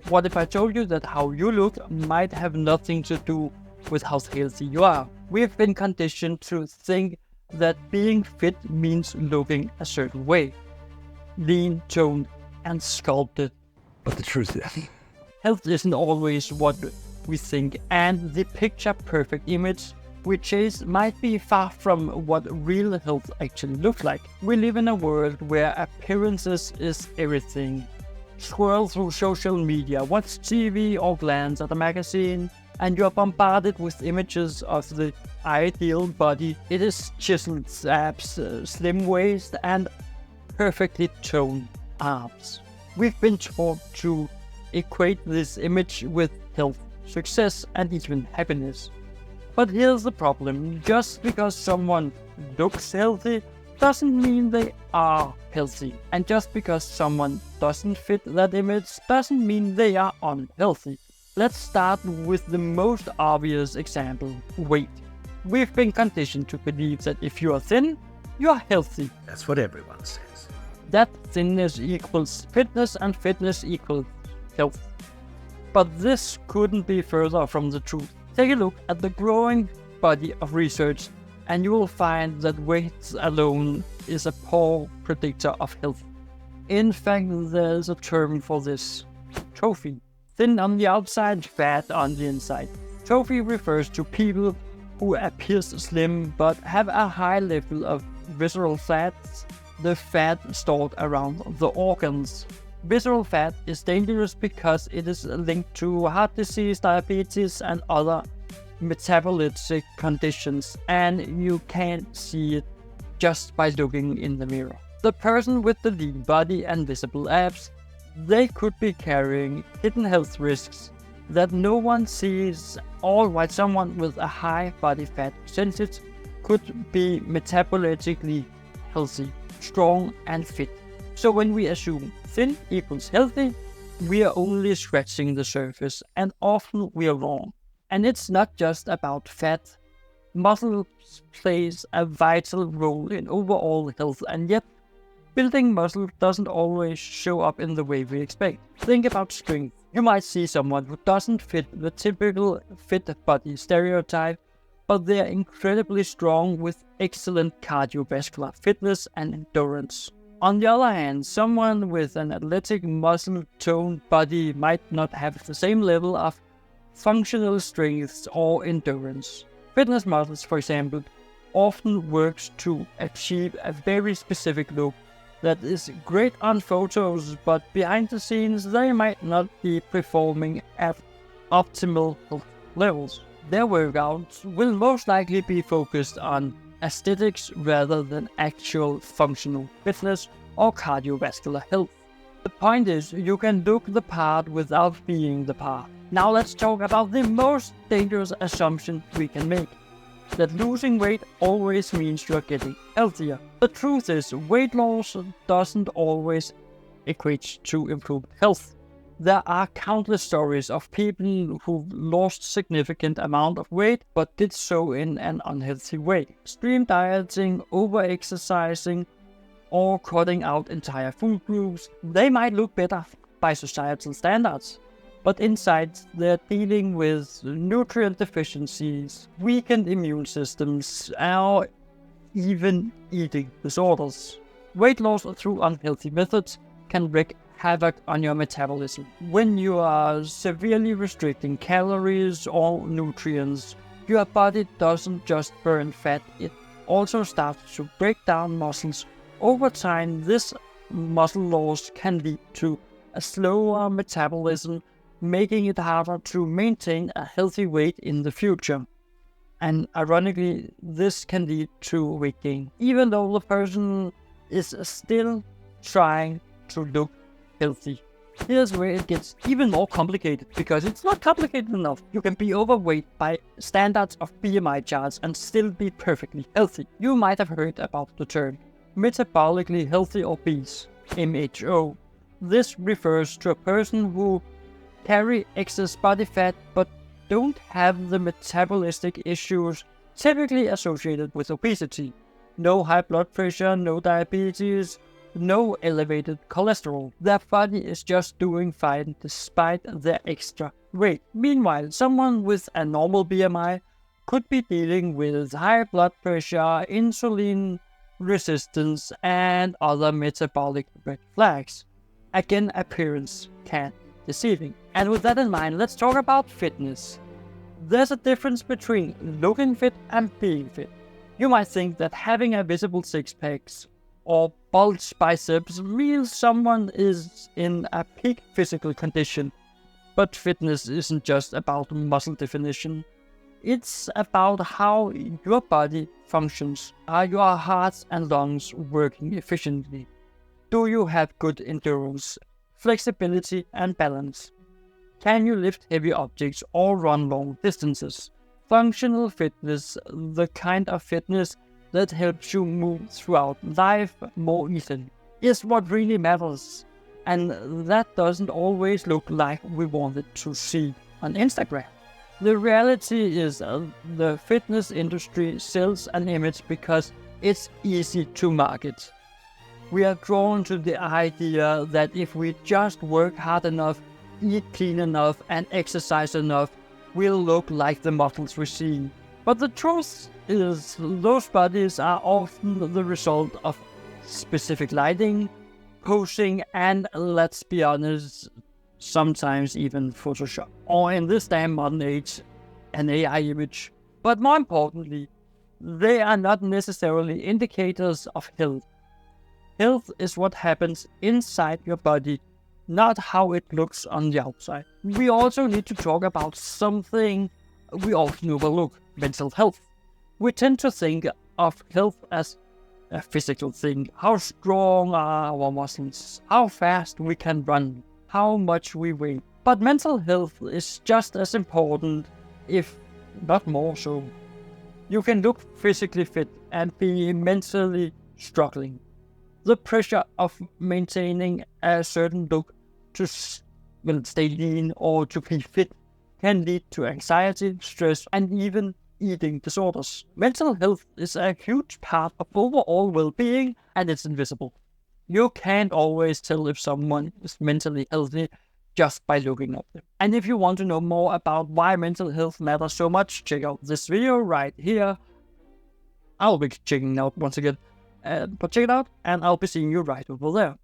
What if I told you that how you look might have nothing to do with how healthy you are? We've been conditioned to think that being fit means looking a certain way. Lean, toned, and sculpted. But the truth is, health isn't always what we think, and the picture-perfect image we chase might be far from what real health actually looks like. We live in a world where appearances is everything. Scroll through social media, watch TV or glance at a magazine, and you're bombarded with images of the ideal body. It is chiseled abs, slim waist, and perfectly toned arms. We've been taught to equate this image with health, success, and even happiness. But here's the problem: just because someone looks healthy doesn't mean they are healthy. And just because someone doesn't fit that image doesn't mean they are unhealthy. Let's start with the most obvious example: weight. We've been conditioned to believe that if you are thin, you are healthy. that's what everyone says. That thinness equals fitness and fitness equals health. But this couldn't be further from the truth. Take a look at the growing body of research and you will find that weight alone is a poor predictor of health. In fact, there's a term for this: TOFI. Thin on the outside, fat on the inside. TOFI refers to people who appear slim but have a high level of visceral fats, the fat stored around the organs. Visceral fat is dangerous because it is linked to heart disease, diabetes, and other metabolic conditions, and you can't see it just by looking in the mirror. The person with the lean body and visible abs, they could be carrying hidden health risks that no one sees, all while someone with a high body fat percentage could be metabolically healthy, strong, and fit. So when we assume thin equals healthy, we are only scratching the surface, and often we are wrong. And it's not just about fat. Muscle plays a vital role in overall health, and yet building muscle doesn't always show up in the way we expect. Think about strength. You might see someone who doesn't fit the typical fit body stereotype, but they are incredibly strong with excellent cardiovascular fitness and endurance. On the other hand, someone with an athletic, muscle-toned body might not have the same level of functional strength or endurance. Fitness models, for example, often works to achieve a very specific look that is great on photos, but behind the scenes they might not be performing at optimal health levels. Their workouts will most likely be focused on aesthetics rather than actual functional fitness or cardiovascular health. The point is, you can look the part without being the part. Now let's talk about the most dangerous assumption we can make: that losing weight always means you're getting healthier. The truth is, weight loss doesn't always equate to improved health. There are countless stories of people who've lost significant amount of weight but did so in an unhealthy way. Extreme dieting, over-exercising, or cutting out entire food groups. They might look better by societal standards, but inside they're dealing with nutrient deficiencies, weakened immune systems, or even eating disorders. Weight loss through unhealthy methods can wreak havoc on your metabolism. When you are severely restricting calories or nutrients, your body doesn't just burn fat, it also starts to break down muscles. Over time, this muscle loss can lead to a slower metabolism, making it harder to maintain a healthy weight in the future. And ironically, this can lead to weight gain, even though the person is still trying to look healthy. Here's where it gets even more complicated, because it's not complicated enough. You can be overweight by standards of BMI charts and still be perfectly healthy. You might have heard about the term Metabolically Healthy Obese, MHO. This refers to a person who carry excess body fat but don't have the metabolistic issues typically associated with obesity. No high blood pressure, no diabetes, no elevated cholesterol. Their body is just doing fine despite their extra weight. Meanwhile, someone with a normal BMI could be dealing with high blood pressure, insulin resistance, and other metabolic red flags. Again, appearance can be deceiving. And with that in mind, let's talk about fitness. There's a difference between looking fit and being fit. You might think that having a visible six-pack or bulged biceps means someone is in a peak physical condition. But fitness isn't just about muscle definition. It's about how your body functions. Are your heart and lungs working efficiently? Do you have good endurance, flexibility, and balance? Can you lift heavy objects or run long distances? Functional fitness, the kind of fitness that helps you move throughout life more easily, is what really matters. And that doesn't always look like we want it to see on Instagram. The reality is the fitness industry sells an image because it's easy to market. We are drawn to the idea that if we just work hard enough, eat clean enough, and exercise enough, we'll look like the models we see. But the truth is, those bodies are often the result of specific lighting, posing, and, let's be honest, sometimes even Photoshop, or in this damn modern age, an AI image. But more importantly, they are not necessarily indicators of health. Health is what happens inside your body, not how it looks on the outside. We also need to talk about something we often overlook: mental health. We tend to think of health as a physical thing. How strong are our muscles? How fast we can run? How much we weigh? But mental health is just as important, if not more so. You can look physically fit and be mentally struggling. The pressure of maintaining a certain look to stay lean or to be fit can lead to anxiety, stress, and even eating disorders. Mental health is a huge part of overall well-being, and it's invisible. You can't always tell if someone is mentally healthy just by looking at them. And if you want to know more about why mental health matters so much, check out this video right here. I'll be checking out once again. But check it out, and I'll be seeing you right over there.